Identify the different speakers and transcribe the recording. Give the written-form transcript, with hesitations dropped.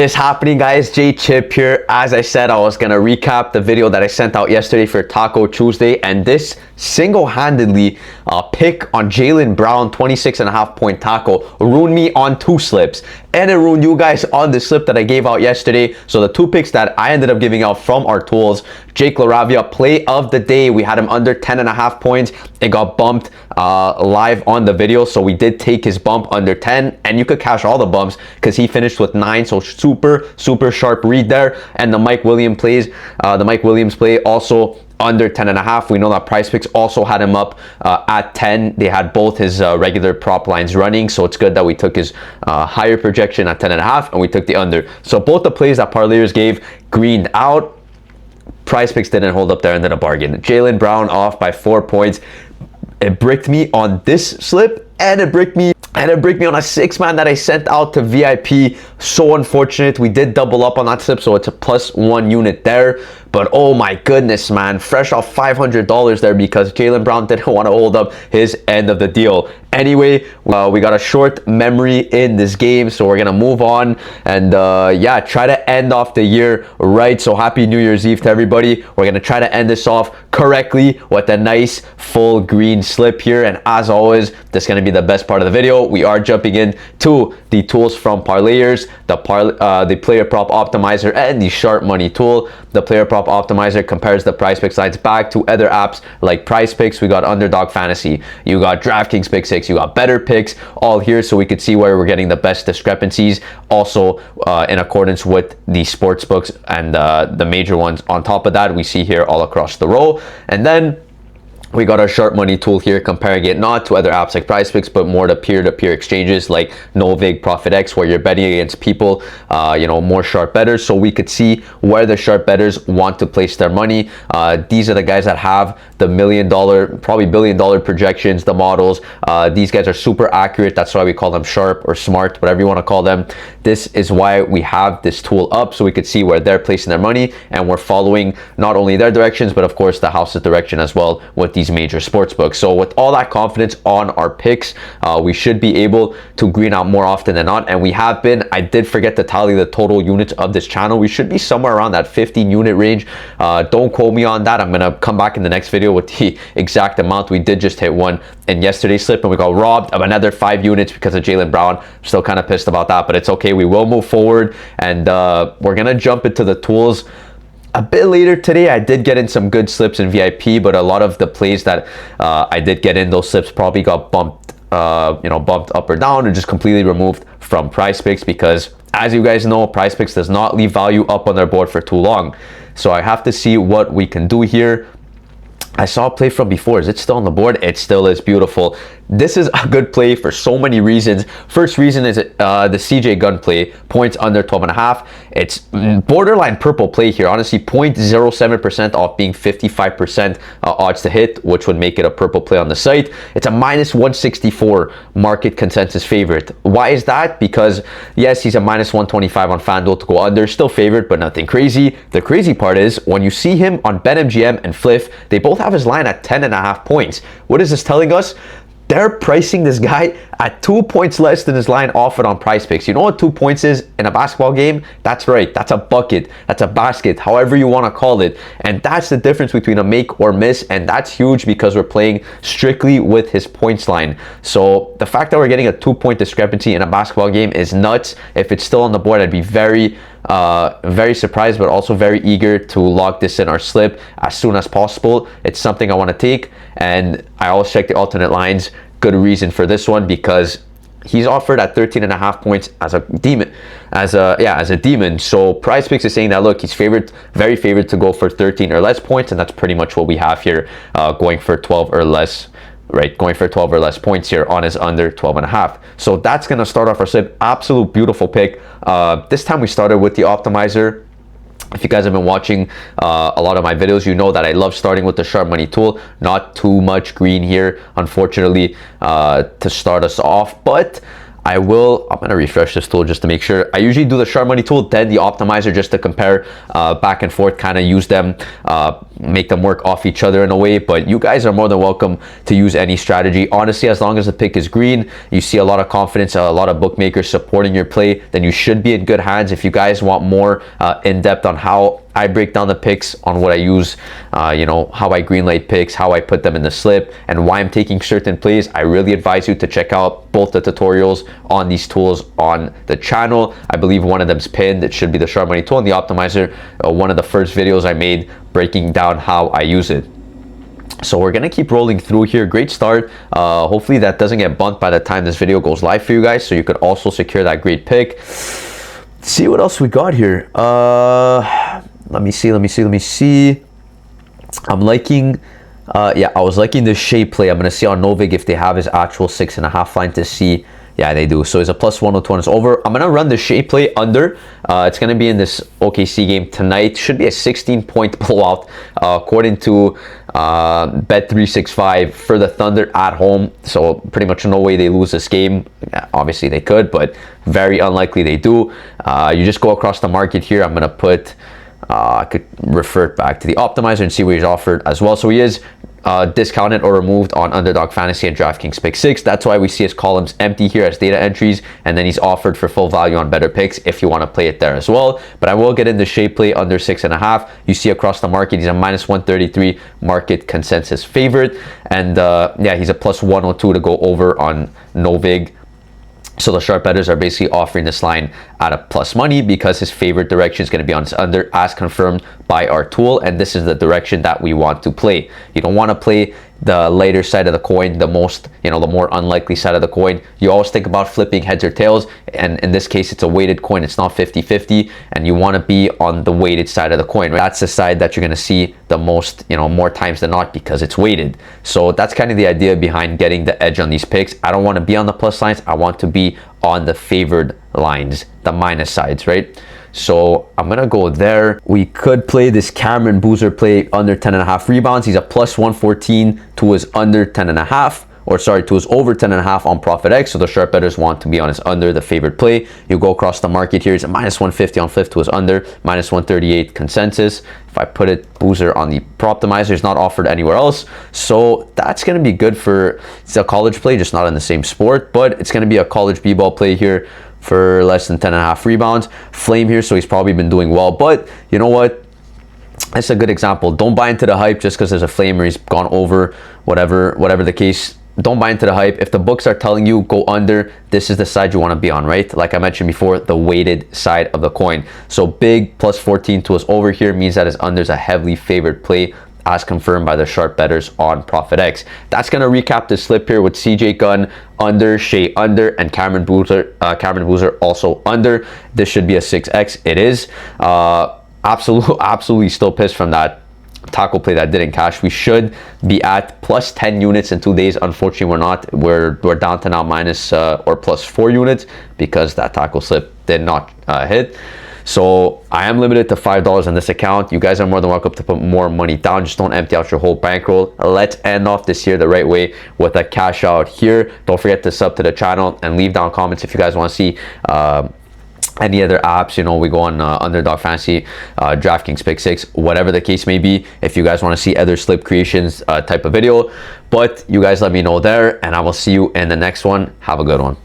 Speaker 1: Is happening, guys? J Chip here. As I said, I was gonna recap the video that I sent out yesterday for Taco Tuesday, and this single-handedly pick on Jaylen Brown 26.5-point taco ruined me on 2 slips, and it ruined you guys on the slip that I gave out yesterday. So the 2 picks that I ended up giving out from our tools: Jake LaRavia, play of the day. We had him under 10.5 points. It got bumped live on the video, so we did take his bump under 10, and you could cash all the bumps because he finished with 9. So super sharp read there. And the Mike Williams play also under 10.5. We know that Prizepicks also had him up at 10. They had both his regular prop lines running, so it's good that we took his higher projection at 10.5 and we took the under. So both the plays that parlayers gave greened out. Prizepicks didn't hold up there, ended a bargain. Jaylen Brown off by 4 points. It bricked me on this slip, and it bricked me on a 6-man that I sent out to VIP. So unfortunate. We did double up on that slip, so it's a +1 unit there. But oh my goodness, man, fresh off $500 there because Jaylen Brown didn't want to hold up his end of the deal. Anyway, we got a short memory in this game, so we're gonna move on and yeah, try to end off the year right. So happy New Year's Eve to everybody. We're gonna try to end this off correctly with a nice full green slip here, and as always, this is gonna be the best part of the video. We are jumping into the tools from parlayers, the player prop optimizer, and the sharp money tool. The player prop optimizer compares the Prizepicks lines back to other apps like Prizepicks. We got Underdog Fantasy, you got DraftKings Pick 6, you got Better Picks, all here, so we could see where we're getting the best discrepancies. Also, in accordance with the sports books and the major ones. On top of that, we see here all across the row, and then we got our sharp money tool here, comparing it not to other apps like Prizepicks, but more to peer-to-peer exchanges like Novig, ProfitX, where you're betting against people, more sharp bettors. So we could see where the sharp bettors want to place their money. These are the guys that have the $1 million, probably $1 billion projections, the models. These guys are super accurate. That's why we call them sharp or smart, whatever you want to call them. This is why we have this tool up, so we could see where they're placing their money, and we're following not only their directions, but of course the house's direction as well with these major sports books. So with all that confidence on our picks, we should be able to green out more often than not, and we have been. I did forget to tally the total units of this channel. We should be somewhere around that 15 unit range. Don't quote me on that. I'm gonna come back in the next video with the exact amount. We did just hit one in yesterday's slip, and we got robbed of another 5 units because of Jaylen Brown. I'm still kind of pissed about that, but it's okay. We will move forward, and we're gonna jump into the tools a bit later today. I did get in some good slips in VIP, but a lot of the plays that I did get in, those slips probably got bumped up or down, or just completely removed from Prizepicks, because as you guys know, Prizepicks does not leave value up on their board for too long. So I have to see what we can do here. I saw a play from before. Is it still on the board? It still is. Beautiful. This is a good play for so many reasons. First reason is the CJ Gunn play, points under 12.5. It's borderline purple play here. Honestly, 0.07% off being 55% odds to hit, which would make it a purple play on the site. It's a -164 market consensus favorite. Why is that? Because yes, he's a -125 on FanDuel to go under. Still favorite, but nothing crazy. The crazy part is when you see him on BetMGM and Fliff, they both have his line at 10.5 points. What is this telling us? They're pricing this guy at 2 points less than his line offered on Prizepicks. You know what 2 points is in a basketball game? That's right. That's a bucket. That's a basket, however you want to call it. And that's the difference between a make or miss. And that's huge because we're playing strictly with his points line. So the fact that we're getting a 2-point discrepancy in a basketball game is nuts. If it's still on the board, I'd be very surprised, but also very eager to lock this in our slip as soon as possible. It's something I want to take, and I always check the alternate lines. Good reason for this one, because he's offered at 13.5 points as a demon, as a demon. So Prizepicks is saying that, look, he's very favored to go for 13 or less points, and that's pretty much what we have here, going for 12 or less. Right, going for 12 or less points here on his under 12.5. So that's going to start off our slip. Absolute beautiful pick. This time we started with the optimizer. If you guys have been watching a lot of my videos, you know that I love starting with the sharp money tool. Not too much green here, unfortunately, to start us off. But I'm gonna refresh this tool just to make sure. I usually do the sharp money tool, then the optimizer, just to compare back and forth, kind of use them, make them work off each other in a way. But you guys are more than welcome to use any strategy. Honestly, as long as the pick is green, you see a lot of confidence, a lot of bookmakers supporting your play, then you should be in good hands. If you guys want more in-depth on how I break down the picks, on what I use, you know, how I greenlight picks, how I put them in the slip, and why I'm taking certain plays, I really advise you to check out both the tutorials on these tools on the channel. I believe one of them's pinned. It should be the sharp money tool and the optimizer, one of the first videos I made breaking down how I use it. So we're gonna keep rolling through here. Great start. Hopefully that doesn't get bumped by the time this video goes live for you guys, so you could also secure that great pick. Let's see what else we got here. Let me see. I'm liking, yeah, I was liking the shape play. I'm going to see on Novig if they have his actual 6.5 line to see. Yeah, they do. So it's a plus 102 and it's over. I'm going to run the shape play under. It's going to be in this OKC game tonight. Should be a 16-point blowout, according to Bet365 for the Thunder at home. So pretty much no way they lose this game. Obviously they could, but very unlikely they do. You just go across the market here. I'm going to put... I could revert back to the optimizer and see what he's offered as well. So he is discounted or removed on Underdog Fantasy and DraftKings Pick 6. That's why we see his columns empty here as data entries, and then he's offered for full value on Better Picks if you want to play it there as well. But I will get in the shape play under 6.5. You see across the market, he's a minus 133 market consensus favorite, and yeah, he's a plus 102 to go over on Novig. So the sharp bettors are basically offering this line at a plus money because his favorite direction is going to be on his under, as confirmed by our tool, and this is the direction that we want to play. You don't want to play the later side of the coin, the most, you know, the more unlikely side of the coin. You always think about flipping heads or tails, and in this case it's a weighted coin, it's not 50-50, and you want to be on the weighted side of the coin, right? That's the side that you're going to see the most, you know, more times than not, because it's weighted. So that's kind of the idea behind getting the edge on these picks. I don't want to be on the plus lines, I want to be on the favored lines, the minus sides, right? So I'm gonna go there. We could play this Cameron Boozer play under 10.5 rebounds. He's a plus 114 to his under 10.5, or sorry, to his over 10.5 on ProfitX. So the sharp bettors want to be on his under, the favorite play. You go across the market here. He's a minus 150 on flip to his under, minus 138 consensus. If I put it, Boozer on the Proptimizer, is not offered anywhere else. So that's gonna be good for, it's a college play, just not in the same sport, but it's gonna be a college b-ball play here for less than 10.5 rebounds. Flame here, so he's probably been doing well. But you know what? That's a good example. Don't buy into the hype just because there's a flame or he's gone over, whatever the case. Don't buy into the hype. If the books are telling you go under, this is the side you want to be on, right? Like I mentioned before, the weighted side of the coin. So big plus 14 to his over here means that his under is a heavily favored play, as confirmed by the sharp bettors on ProfitX. That's going to recap the slip here with CJ Gunn under, Shea under, and Cameron Boozer also under. This should be a 6x. It is. Absolutely still pissed from that taco play that didn't cash. We should be at plus 10 units in 2 days. Unfortunately, we're not. We're down to now minus or plus 4 units because that taco slip did not hit. So I am limited to $5 on this account. You guys are more than welcome to put more money down. Just don't empty out your whole bankroll. Let's end off this year the right way with a cash out here. Don't forget to sub to the channel and leave down comments if you guys want to see any other apps. You know, we go on Underdog Fantasy, DraftKings Pick 6, whatever the case may be, if you guys want to see other slip creations type of video. But you guys let me know there, and I will see you in the next one. Have a good one.